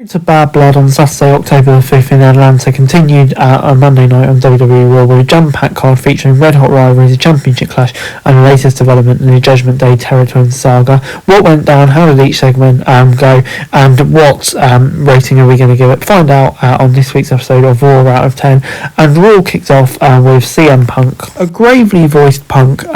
To Bad Blood on Saturday, October the 5th in Atlanta continued on Monday night on WWE Raw with a jam-packed card featuring Red Hot Rivalry, a championship clash, and the latest development in the Judgment Day Terror Twins saga. What went down, how did each segment go, and what rating are we going to give it? Find out on this week's episode of Raw out of 10. And Raw kicked off with CM Punk. A gravely voiced Punk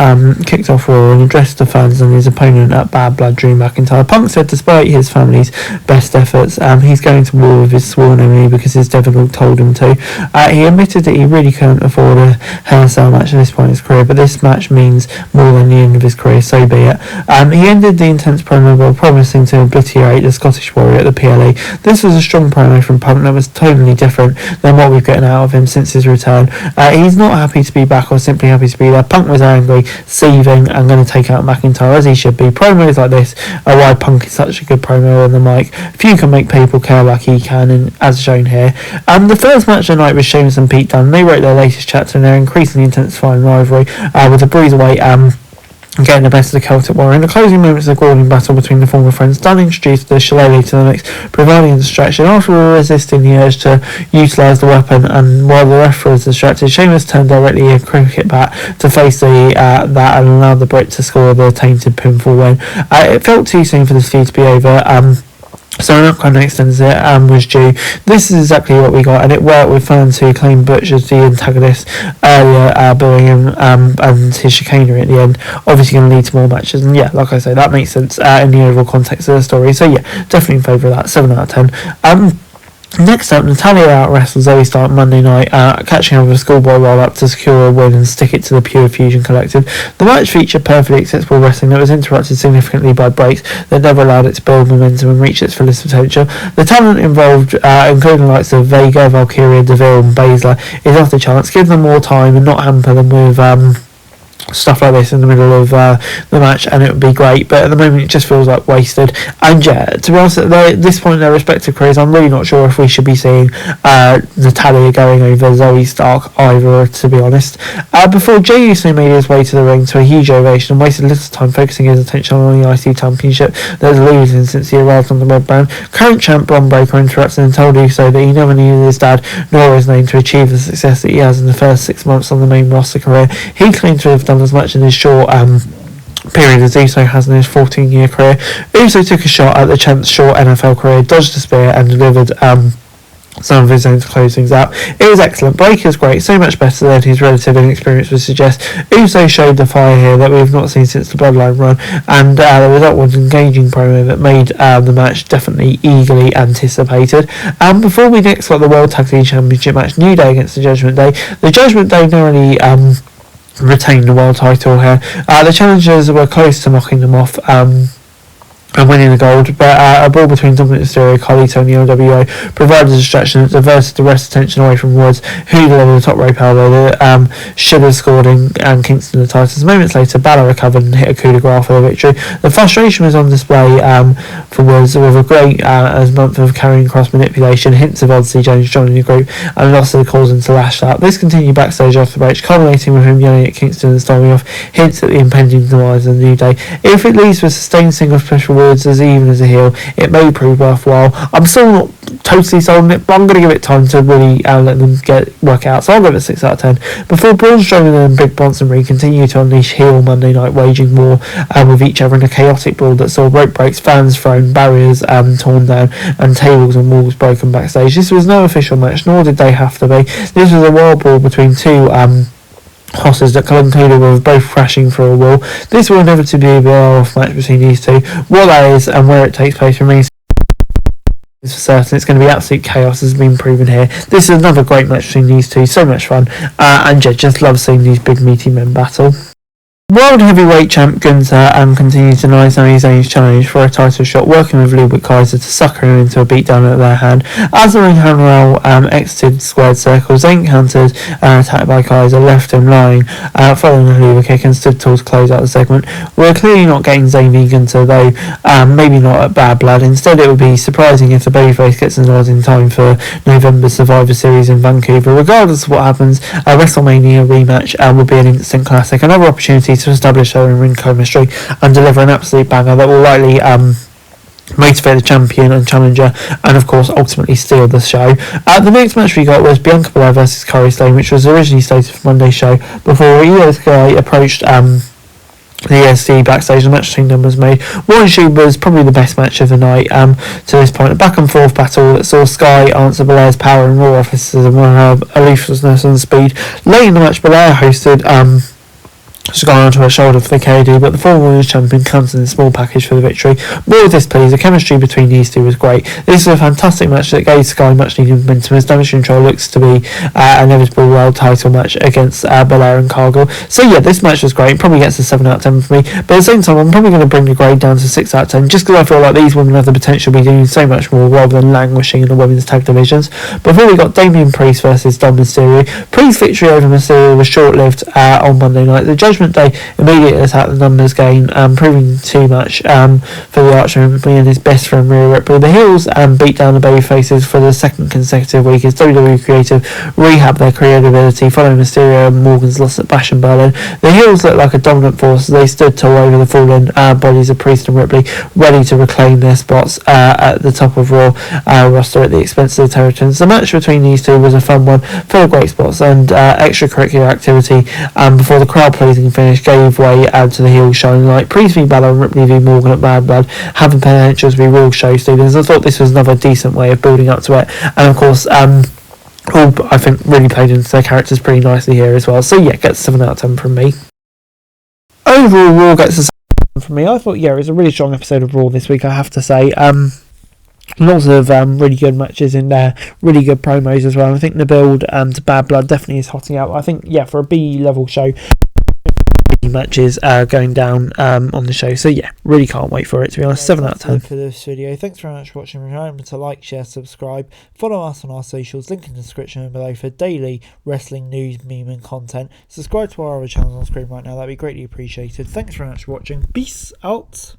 kicked off Raw and addressed the fans and his opponent at Bad Blood, Drew McIntyre. Punk said despite his family's best efforts, he's going to war with his sworn enemy because his devil told him to. He admitted that he really couldn't afford a Hell in a Cell match at this point in his career, but this match means more than the end of his career, so be it. He ended the intense promo by promising to obliterate the Scottish Warrior at the PLE. This was a strong promo from Punk that was totally different than what we've gotten out of him since his return. He's not happy to be back or simply happy to be there. Punk was angry, seething, and going to take out McIntyre as he should be. Promos like this are why Punk is such a good promo on the mic. Few can make people care like he can, and as shown here. The first match of the night was Sheamus and Pete Dunne. They wrote their latest chapter in their increasingly intensifying rivalry with the Bruiserweight getting the best of the Celtic Warrior. In the closing moments of the grueling battle between the former friends, Dunne introduced the Shillelagh to the mix, providing a distraction. After resisting the urge to utilise the weapon, and while the ref was distracted, Sheamus turned directly a cricket bat to face that and allowed the Brit to score the tainted pinfall win. It felt too soon for this feud to be over. So an upcoming extends it was due. This is exactly what we got, and it worked with fans who claimed Butch as the antagonist earlier, booing him and his chicanery at the end. Obviously going to lead to more matches, and yeah, like I say, that makes sense in the overall context of the story. So yeah, definitely in favour of that. 7 out of 10. Next up, Natalya out-wrestled Zoe Stark Monday night, catching up with a schoolboy roll-up to secure a win and stick it to the Pure Fusion Collective. The match featured perfectly acceptable wrestling that was interrupted significantly by breaks that never allowed it to build momentum and reach its fullest potential. The talent involved, including the likes of Vega, Valkyria, Deville and Baszler, is off the charts. Give them more time and not hamper them with stuff like this in the middle of the match, and it would be great, but at the moment it just feels like wasted. And yeah, to be honest, at this point in their respective careers, I'm really not sure if we should be seeing Natalya going over Zoe Stark either, to be honest. Before Jey Uso made his way to the ring to a huge ovation and wasted little time focusing his attention on the IC Championship that was losing since he arrived on the red brand, current champ Bron Breakker interrupted and told Uso that he never needed his dad nor his name to achieve the success that he has in the first 6 months on the main roster career. He claimed to have done as much in his short period as Uso has in his 14-year career. Uso took a shot at the champ's short NFL career, dodged a spear and delivered some of his own to close things out. It was excellent. Breakker's great, so much better than his relative inexperience would suggest. Uso showed the fire here that we have not seen since the Bloodline run, and the result was an engaging promo that made the match definitely eagerly anticipated. Before we next got the World Tag Team Championship match, New Day against the Judgment Day. The Judgment Day narrowly retained the world title here. The challengers were close to knocking them off and winning the gold, but a brawl between Dominic Mysterio, Carlito and the LWO provided a distraction that diverted the rest attention away from Woods, who delivered a top rope elbow that should have scored and Kingston the titles. Moments later, Balor recovered and hit a coup de grace for the victory. The frustration was on display for Woods with a great month of carrying cross manipulation, hints of Odyssey Jones joining the group, and loss of the causing to lash out. This continued backstage after the match, culminating with him yelling at Kingston and storming off, hints at the impending demise of the New Day. If it leads to a sustained single special Woods as even as a heel, it may prove worthwhile. I'm still not totally sold on it, but I'm going to give it time to really let them work out, so I'll give it 6 out of 10. Before Braun Strowman and Big Bronson Reed continue to unleash heel Monday night, waging war with each other in a chaotic brawl that saw rope breaks, fans thrown, barriers torn down, and tables and walls broken backstage. This was no official match, nor did they have to be. This was a wild brawl between two horses that concluded with both crashing through a wall. This will inevitably be a off match between these two. What that is and where it takes place remains for certain. It's going to be absolute chaos, as has been proven here. This is another great match between these two. So much fun, and yeah, just love seeing these big meaty men battle. World Heavyweight Champ Gunther continues to deny Sami Zayn's challenge for a title shot, working with Ludwig Kaiser to sucker him into a beatdown at their hand. As the ring handrail exited squared circle, Zayn countered an attack by Kaiser, left him lying, following a Hoover kick, and stood tall to close out the segment. We're clearly not getting Zayn v Gunther, though maybe not at Bad Blood. Instead, it would be surprising if the babyface gets an nod in time for November's Survivor Series in Vancouver. Regardless of what happens, a WrestleMania rematch will be an instant classic, another opportunity to establish their in-ring chemistry and deliver an absolute banger that will likely motivate the champion and challenger, and of course ultimately steal the show. The next match we got was Bianca Belair versus Kairi Sane, which was originally slated for Monday's show before Io Sky approached the ESC backstage. The match between them was made. One She was probably the best match of the night to this point. A back and forth battle that saw Sky answer Belair's power and raw offices and one of her elusiveness and speed. Late in the match, Belair hosted she's gone onto her shoulder for the KD, but the former women's champion comes in a small package for the victory. More of this, please. The chemistry between these two was great. This is a fantastic match that gave Sky much needed momentum as Damage Control looks to be an inevitable world title match against Belair and Cargill. So yeah, this match was great. Probably gets a 7 out of 10 for me, but at the same time I'm probably going to bring the grade down to 6 out of 10 just because I feel like these women have the potential to be doing so much more rather than languishing in the women's tag divisions. Before we got Damian Priest versus Dom Mysterio. Priest's victory over Mysterio was short-lived on Monday night. The Judgment Day immediately attacked the numbers game, proving too much for the Archer being his best friend Rhea Ripley. The heels beat down the babyfaces for the second consecutive week as WWE Creative rehab their creativity following Mysterio and Morgan's loss at Bash in Berlin. The heels looked like a dominant force as they stood tall over the fallen bodies of Priest and Ripley, ready to reclaim their spots at the top of Raw roster at the expense of the Territories. The match between these two was a fun one, full of great spots and extracurricular activity before the crowd-pleasing finish gave way to the heels shining light. Priest v Balor and Ripley v Morgan at Bad Blood having potential to be real show stealers. I thought this was another decent way of building up to it, and of course all I think really played into their characters pretty nicely here as well. So yeah, gets 7 out of 10 from me. Overall, Raw gets a 7 from me. I thought it was a really strong episode of Raw this week, I have to say. Lots of really good matches in there, really good promos as well. I think the build to Bad Blood definitely is hotting out. I think for a B level show, matches going down on the show, so yeah, really can't wait for it, to be honest. 7 out of 10 for this video. Thanks very much for watching. Remember to like, share, subscribe, follow us on our socials, link in the description below for daily wrestling news, meme and content. Subscribe to our other channels on screen right now, that'd be greatly appreciated. Thanks very much for watching. Peace out.